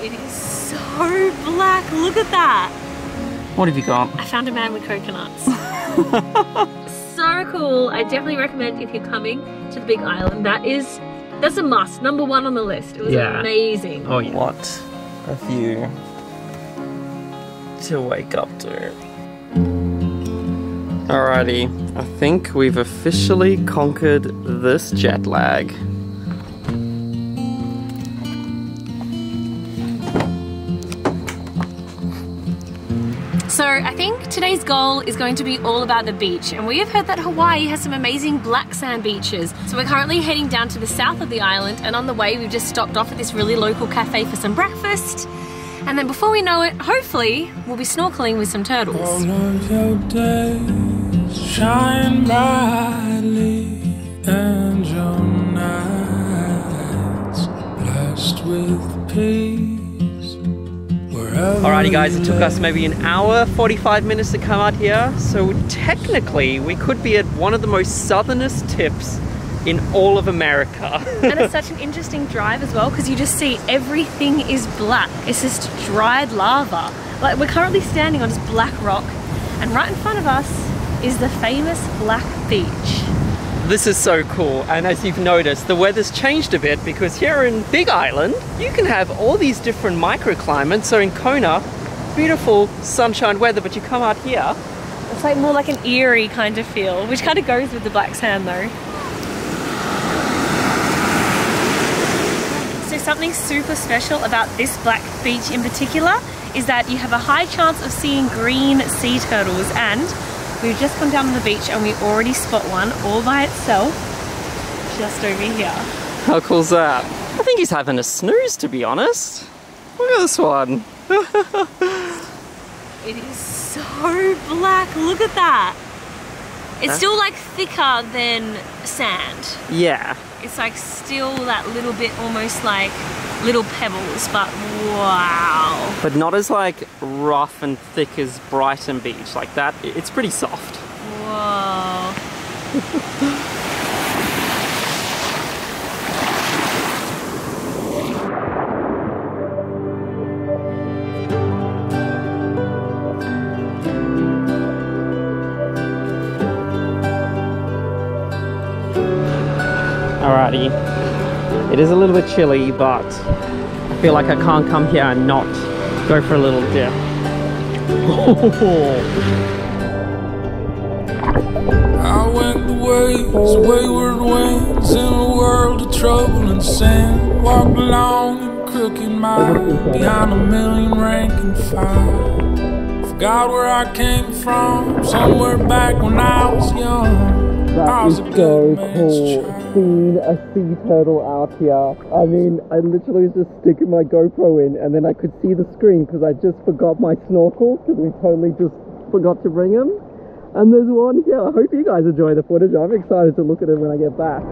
It is so black. Look at that. What have you got? I found a man with coconuts. So cool. I definitely recommend if you're coming to the Big Island. That's a must. Number 1 on the list. It was amazing. Oh, yeah. What a view to wake up to. Alrighty, I think we've officially conquered this jet lag. So I think today's goal is going to be all about the beach, and we have heard that Hawaii has some amazing black sand beaches. So we're currently heading down to the south of the island, and on the way we've just stopped off at this really local cafe for some breakfast. And then before we know it, hopefully, we'll be snorkeling with some turtles. All of your days shine brightly, and your nights blessed with peace. Alrighty guys, it took us maybe an hour, 45 minutes to come out here. So technically, we could be at one of the most southernest tips in all of America. And it's such an interesting drive as well, because you just see everything is black. It's just dried lava. Like, we're currently standing on this black rock, and right in front of us is the famous Black Beach. This is so cool, and as you've noticed, the weather's changed a bit, because here in Big Island, you can have all these different microclimates. So in Kona, beautiful sunshine weather, but you come out here, it's like more like an eerie kind of feel, which kind of goes with the black sand though. So something super special about this Black Beach in particular is that you have a high chance of seeing green sea turtles, and we've just come down on the beach and we already spot one all by itself just over here. How cool's that? I think he's having a snooze, to be honest. Look at this one. It is so black. Look at that. It's still like thicker than sand. Yeah. It's like still that little bit, almost like little pebbles, but wow. But not as like rough and thick as Brighton Beach. Like that, it's pretty soft. Whoa. Alrighty, it is a little bit chilly, but I feel like I can't come here and not go for a little dip. I went the ways, wayward winds, in a world of trouble and sin. Walked along in crooked mile, behind a million rank and file. Forgot where I came from, somewhere back when I was young. That is so cool, seeing a sea turtle out here. I mean, I literally was just sticking my GoPro in, and then I could see the screen because I just forgot my snorkel, because we totally just forgot to bring him. And there's one here. I hope you guys enjoy the footage. I'm excited to look at him when I get back.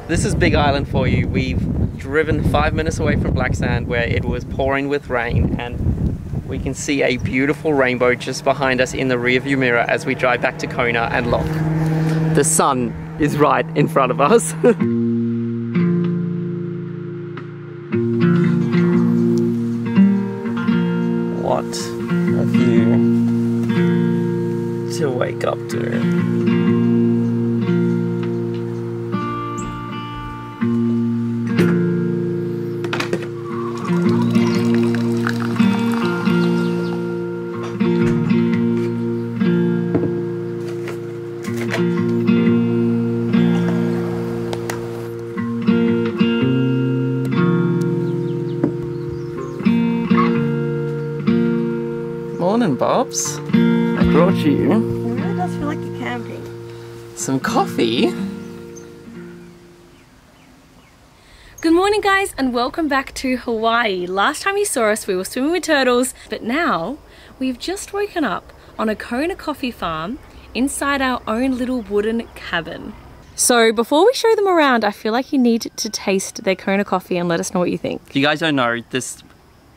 This is Big Island for you. We've driven 5 minutes away from black sand where it was pouring with rain, and we can see a beautiful rainbow just behind us in the rearview mirror as we drive back to Kona. And look, the sun is right in front of us. What a view to wake up to. Morning, Bobs. I brought you. It really does feel like you're camping. Some coffee. Good morning, guys, and welcome back to Hawaii. Last time you saw us, we were swimming with turtles, but now we've just woken up on a Kona coffee farm inside our own little wooden cabin. So before we show them around, I feel like you need to taste their Kona coffee and let us know what you think. If you guys don't know, this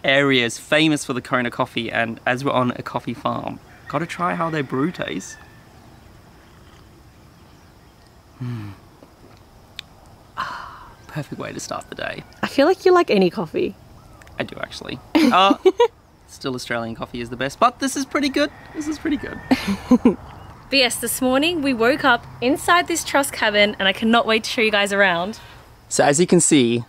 area is famous for the Kona coffee, and as we're on a coffee farm, Gotta try how their brew tastes. Perfect way to start the day. I feel like you like any coffee. I do actually. Still Australian coffee is the best, but this is pretty good. This is pretty good. But yes, this morning we woke up inside this truss cabin and I cannot wait to show you guys around. So as you can see,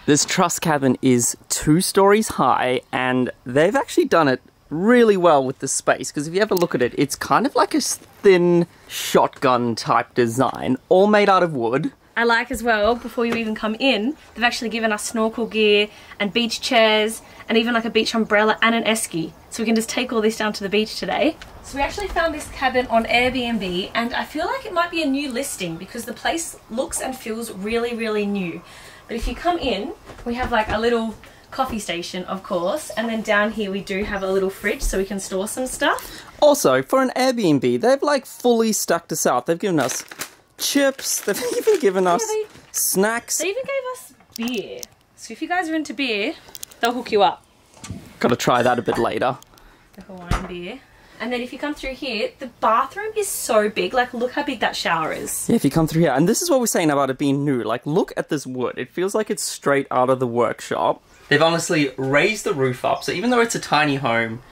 this truss cabin is 2 stories high and they've actually done it really well with the space, because if you ever look at it, it's kind of like a thin shotgun type design, all made out of wood. I like as well, before you even come in, they've actually given us snorkel gear and beach chairs and even like a beach umbrella and an esky. So we can just take all this down to the beach today. So we actually found this cabin on Airbnb and I feel like it might be a new listing because the place looks and feels really, really new. But if you come in, we have like a little coffee station, of course, and then down here we do have a little fridge so we can store some stuff. Also, for an Airbnb, they've like fully stacked us out. They've given us chips, they've even given us snacks. They even gave us beer. So if you guys are into beer, they'll hook you up. Gotta try that a bit later. The Hawaiian beer. And then if you come through here, the bathroom is so big. Like, look how big that shower is. Yeah, if you come through here, and this is what we're saying about it being new. Like, look at this wood. It feels like it's straight out of the workshop. They've honestly raised the roof up, so even though it's a tiny home,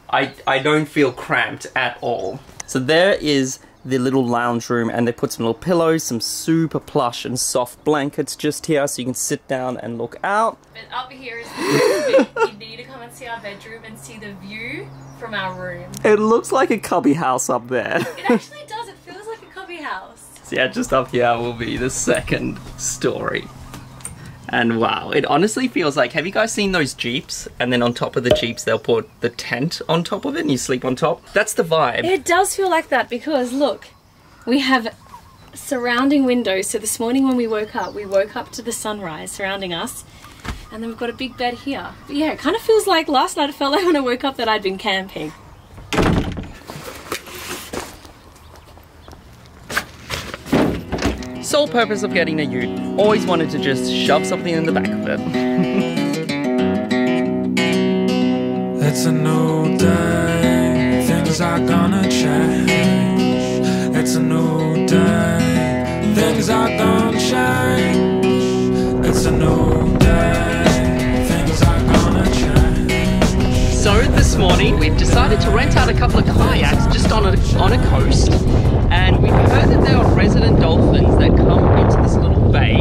I don't feel cramped at all. So there is the little lounge room, and they put some little pillows, some super plush and soft blankets just here so you can sit down and look out. But up here is the big. You need to come and see our bedroom and see the view from our room. It looks like a cubby house up there. It actually does. It feels like a cubby house. So yeah, just up here will be the second story. And wow, it honestly feels like, have you guys seen those Jeeps? And then on top of the Jeeps, they'll put the tent on top of it and you sleep on top. That's the vibe. It does feel like that because look, we have surrounding windows. So this morning when we woke up to the sunrise surrounding us. And then we've got a big bed here. But yeah, it kind of feels like last night it felt like when I woke up that I'd been camping. Sole purpose of getting a ute, always wanted to just shove something in the back of it. It's a new day, things are gonna change. It's a new day, things are gonna change. It's a new day, things are gonna change. So this morning we've decided to rent out a couple of kayaks just on a coast, and we've heard that there are resident dolphins that come into this little bay.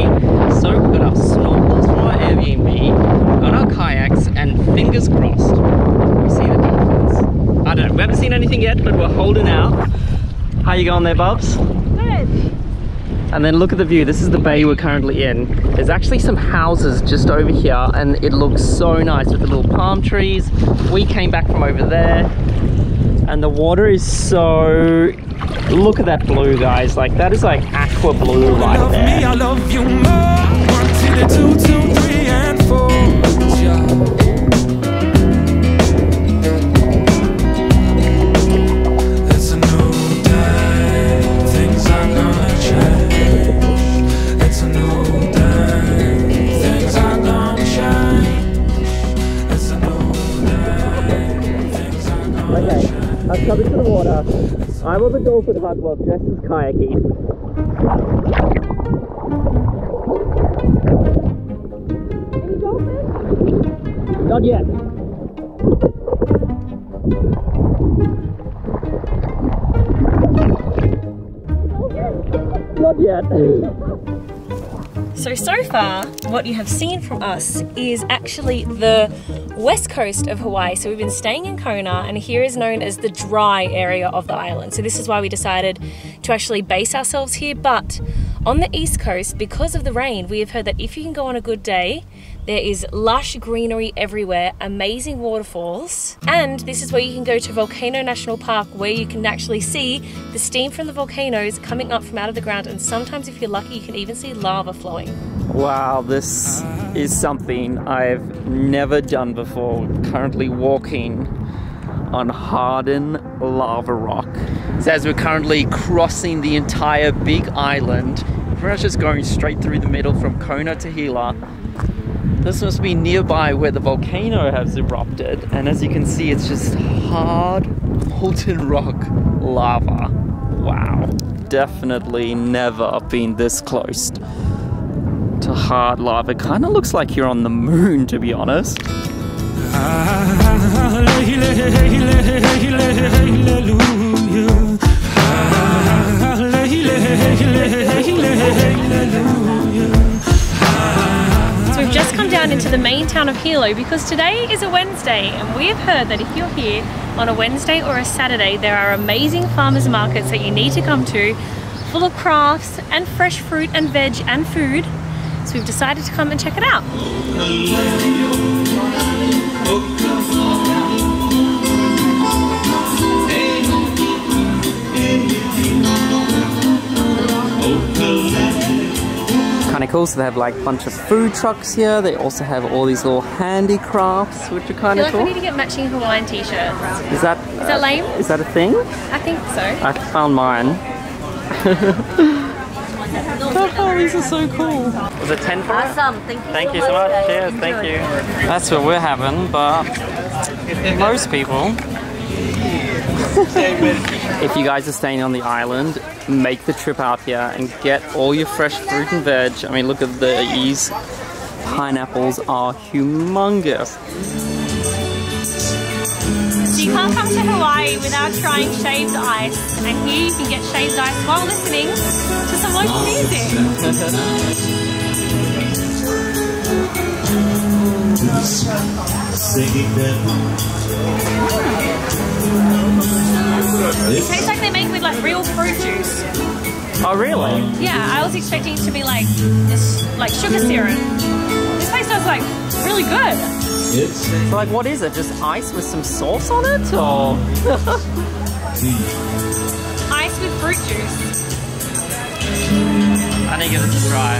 So we've got our snorkels from our Airbnb, we've got our kayaks, and fingers crossed we see the dolphins. I don't know, we haven't seen anything yet, but we're holding out. How you going there, Bubs? Good. And then look at the view. This is the bay we're currently in. There's actually some houses just over here and it looks so nice with the little palm trees. We came back from over there and the water is so... Look at that blue, guys. Like, that is like aqua blue right Love there. me, I love you more. 1 to the 2, 2, 3 and 4. Yeah. I've come into the water. I'm on the dolphin hut while Jess is kayaking. Any dolphins? Not yet. Not yet. So far, what you have seen from us is actually the west coast of Hawaii. So we've been staying in Kona, and here is known as the dry area of the island. So this is why we decided to actually base ourselves here. But on the east coast, because of the rain, we have heard that if you can go on a good day, there is lush greenery everywhere, amazing waterfalls, and this is where you can go to Volcanoe National Park, where you can actually see the steam from the volcanoes coming up from out of the ground, and sometimes if you're lucky you can even see lava flowing. Wow, this is something I've never done before. Currently walking on hardened lava rock. So as we're currently crossing the entire big island, we're not just going straight through the middle from Kona to Hilo. This must be nearby where the volcano has erupted, and as you can see, it's just hard molten rock lava. Wow. Definitely never been this close to hard lava. It kind of looks like you're on the moon, to be honest. So we've just come down into the main town of Hilo because today is a Wednesday, and we have heard that if you're here on a Wednesday or a Saturday, there are amazing farmers markets that you need to come to, full of crafts and fresh fruit and veg and food. So we've decided to come and check it out. Kind of cool, so they have like a bunch of food trucks here. They also have all these little handicrafts, which are kind of cool. I feel like we need to get matching Hawaiian t-shirts. Is that lame? Is that a thing? I think so. I found mine. Oh, these are so cool. Was it 10 for it? Awesome. Thank you so much. Cheers, thank you. That's what we're having, but most people, if you guys are staying on the island, make the trip out here and get all your fresh fruit and veg. I mean, look at these. Pineapples are humongous. So you can't come to Hawaii without trying shaved ice, and here you can get shaved ice while listening to some local music. It tastes like they make with like real fruit juice. Oh really? Yeah, I was expecting it to be like this, like sugar syrup. This place smells like really good. So like, what is it? Just ice with some sauce on it, or? Ice with fruit juice. I need to give this a try.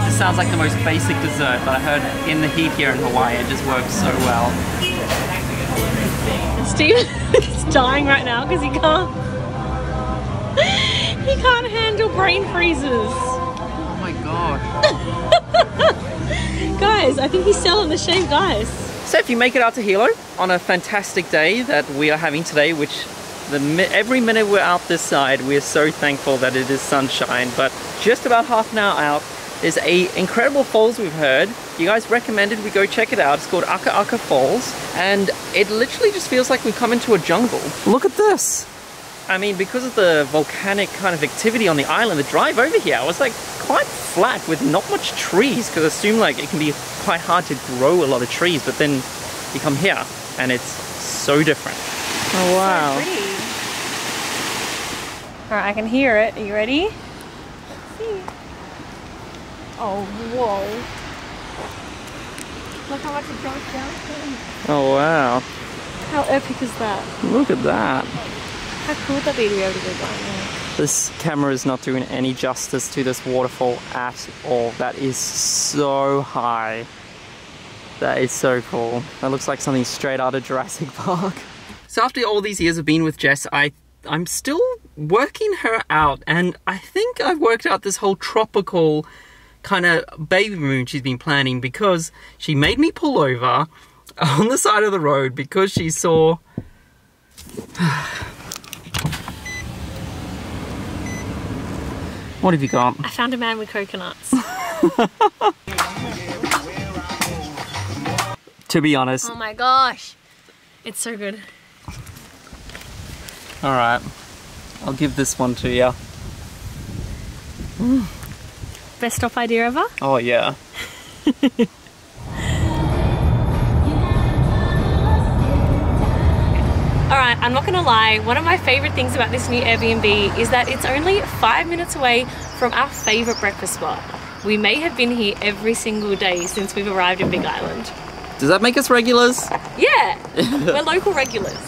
This sounds like the most basic dessert, but I heard in the heat here in Hawaii it just works so well. Steve is dying right now because he can't handle brain freezes. Oh my god. Guys, I think he's selling the shaved ice. So if you make it out to Hilo on a fantastic day that we are having today, which every minute we're out this side, we're so thankful that it is sunshine, but just about half an hour out, there's a incredible falls we've heard. You guys recommended we go check it out. It's called Akaaka Falls, and it literally just feels like we come into a jungle. Look at this. I mean, because of the volcanic kind of activity on the island, the drive over here was like quite flat with not much trees, because I assume like it can be quite hard to grow a lot of trees, but then you come here and it's so different. Oh wow. So pretty. Alright, I can hear it. Are you ready? See. Oh, whoa. Look how much it drops down. Oh wow. How epic is that? Look at that. How cool would that be to be able to go down there? This camera is not doing any justice to this waterfall at all. That is so high. That is so cool. That looks like something straight out of Jurassic Park. So after all these years of being with Jess, I'm still working her out, and I think I've worked out this whole tropical kind of baby moon she's been planning, because she made me pull over on the side of the road because she saw What have you got? I found a man with coconuts. To be honest. Oh my gosh. It's so good. Alright. I'll give this one to you. Best stop idea ever? Oh yeah. Alright, I'm not gonna lie, one of my favourite things about this new Airbnb is that it's only 5 minutes away from our favourite breakfast spot. We may have been here every single day since we've arrived in Big Island. Does that make us regulars? Yeah, we're local regulars.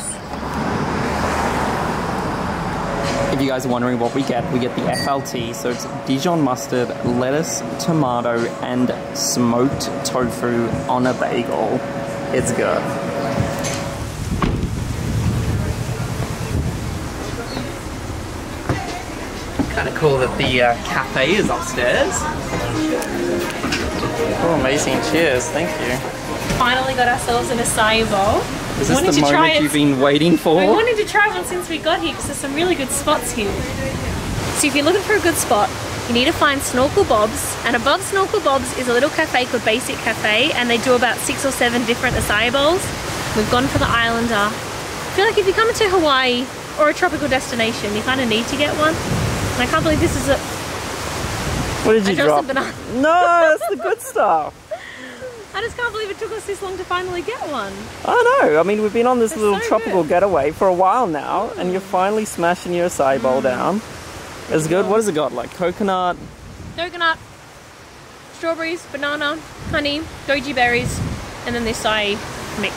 If you guys are wondering what we get the FLT, so it's Dijon mustard, lettuce, tomato, and smoked tofu on a bagel. It's good. Kind of cool that the cafe is upstairs. Oh, amazing. Cheers. Thank you. Finally got ourselves an acai bowl. Is this the moment you've been waiting for? We wanted to try one since we got here because there's some really good spots here. So if you're looking for a good spot, you need to find Snorkel Bob's, and above Snorkel Bob's is a little cafe called Basic Cafe, and they do about 6 or 7 different acai bowls. We've gone for the Islander. I feel like if you're coming to Hawaii or a tropical destination, you kind of need to get one. And I can't believe this is a... What did you drop? Banana. No, that's the good stuff. I just can't believe it took us this long to finally get one. I know. I mean, we've been on this little tropical getaway for a while now, and you're finally smashing your acai bowl down. It's good. What has it got? Like coconut? Coconut, strawberries, banana, honey, goji berries, and then this acai mix.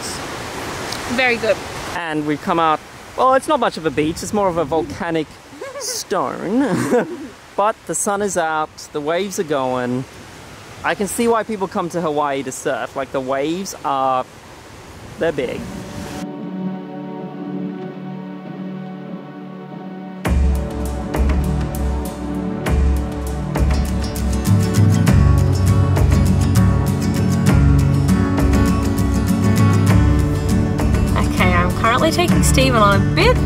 Very good. And we've come out, well, it's not much of a beach, it's more of a volcanic stone. But the sun is out, the waves are going. I can see why people come to Hawaii to surf. Like, the waves are, they're big. Taking Stephen on a bit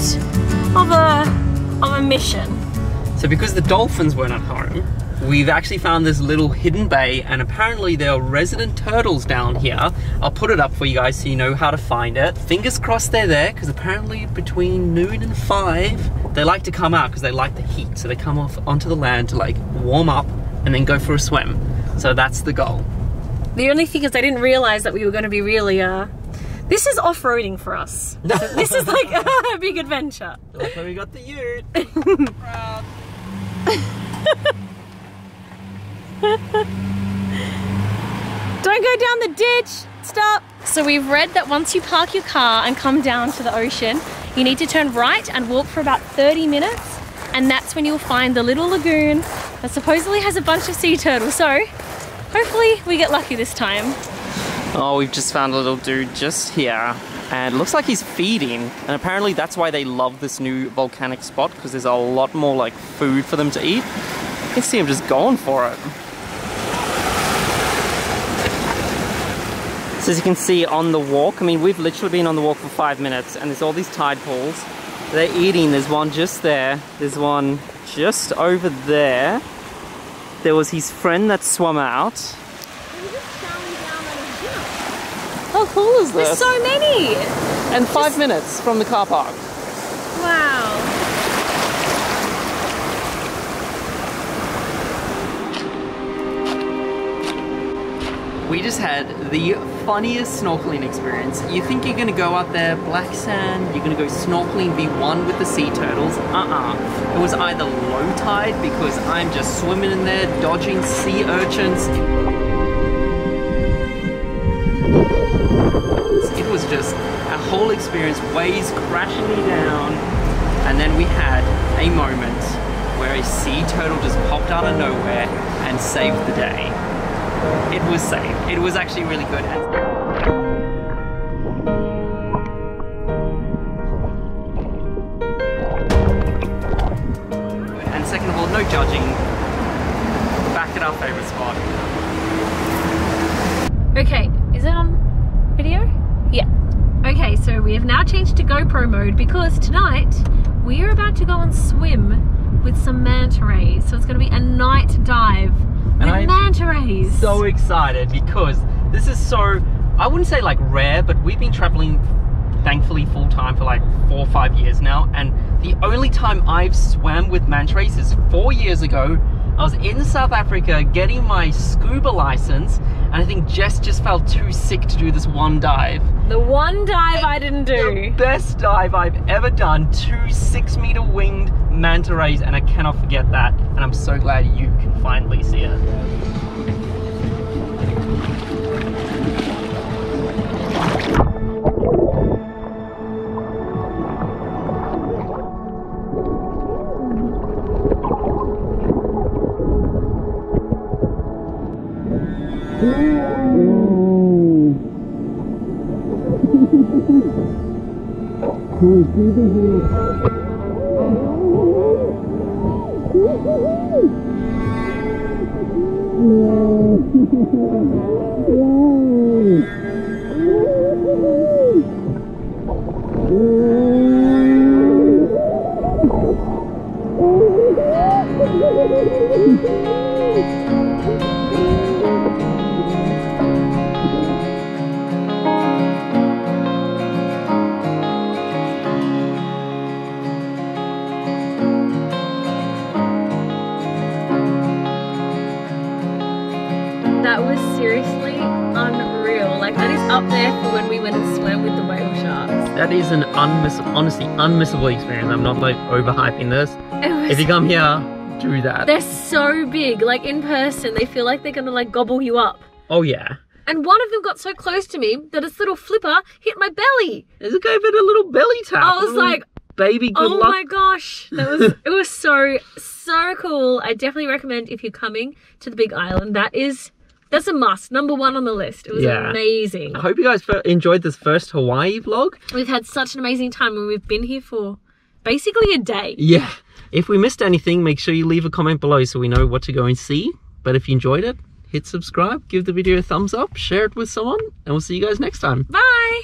of a mission. So because the dolphins weren't at home, we've actually found this little hidden bay, and apparently there are resident turtles down here. I'll put it up for you guys so you know how to find it. Fingers crossed they're there, because apparently between noon and 5 they like to come out because they like the heat, so they come off onto the land to like warm up and then go for a swim. So that's the goal. The only thing is I didn't realize that we were going to be really this is off-roading for us. So this is like a big adventure. That's why we got the ute. Proud. Don't go down the ditch. Stop. So we've read that once you park your car and come down to the ocean, you need to turn right and walk for about 30 minutes. And that's when you'll find the little lagoon that supposedly has a bunch of sea turtles. So hopefully we get lucky this time. Oh, we've just found a little dude just here, and it looks like he's feeding, and apparently that's why they love this new volcanic spot, because there's a lot more like food for them to eat. You can see him just going for it. So as you can see on the walk, I mean, we've literally been on the walk for 5 minutes, and there's all these tide pools. They're eating. There's one just there. There's one just over there. There was his friend that swam out. How cool is this? There's so many! And 5 minutes from the car park. Wow. We just had the funniest snorkeling experience. You think you're gonna go out there, black sand, you're gonna go snorkeling, be one with the sea turtles. It was either low tide, because I'm just swimming in there, dodging sea urchins. It was just a whole experience, waves crashing me down, and then we had a moment where a sea turtle just popped out of nowhere and saved the day. It was safe. It was actually really good. And second of all, no judging. Back at our favorite spot. Okay, is it on video? Yeah. Okay, so we have now changed to GoPro mode because tonight we are about to go and swim with some manta rays. So it's going to be a night dive with manta rays. So excited because this is so, I wouldn't say like rare, but we've been traveling thankfully full time for like 4 or 5 years now, and the only time I've swam with manta rays is 4 years ago. I was in South Africa getting my scuba license, and I think Jess just felt too sick to do this one dive. The one dive I didn't do. The best dive I've ever done. 2 6-meter winged manta rays, and I cannot forget that. And I'm so glad you can finally see it. That was seriously unreal. Like, that is up there for when we went and swam with the whale sharks. That is an honestly unmissable experience. I'm not like overhyping this. Was, if you come here, do that. they're so big. Like, in person, they feel like they're gonna like gobble you up. Oh yeah. And one of them got so close to me that its little flipper hit my belly. There's a guy with a little belly tap. I was like, baby, good oh luck. my gosh. That was, it was so cool. I definitely recommend if you're coming to the Big Island. That's a must. Number 1 on the list. It was amazing. I hope you guys enjoyed this first Hawaii vlog. We've had such an amazing time and we've been here for basically a day. Yeah. If we missed anything, make sure you leave a comment below so we know what to go and see. But if you enjoyed it, hit subscribe, give the video a thumbs up, share it with someone, and we'll see you guys next time. Bye.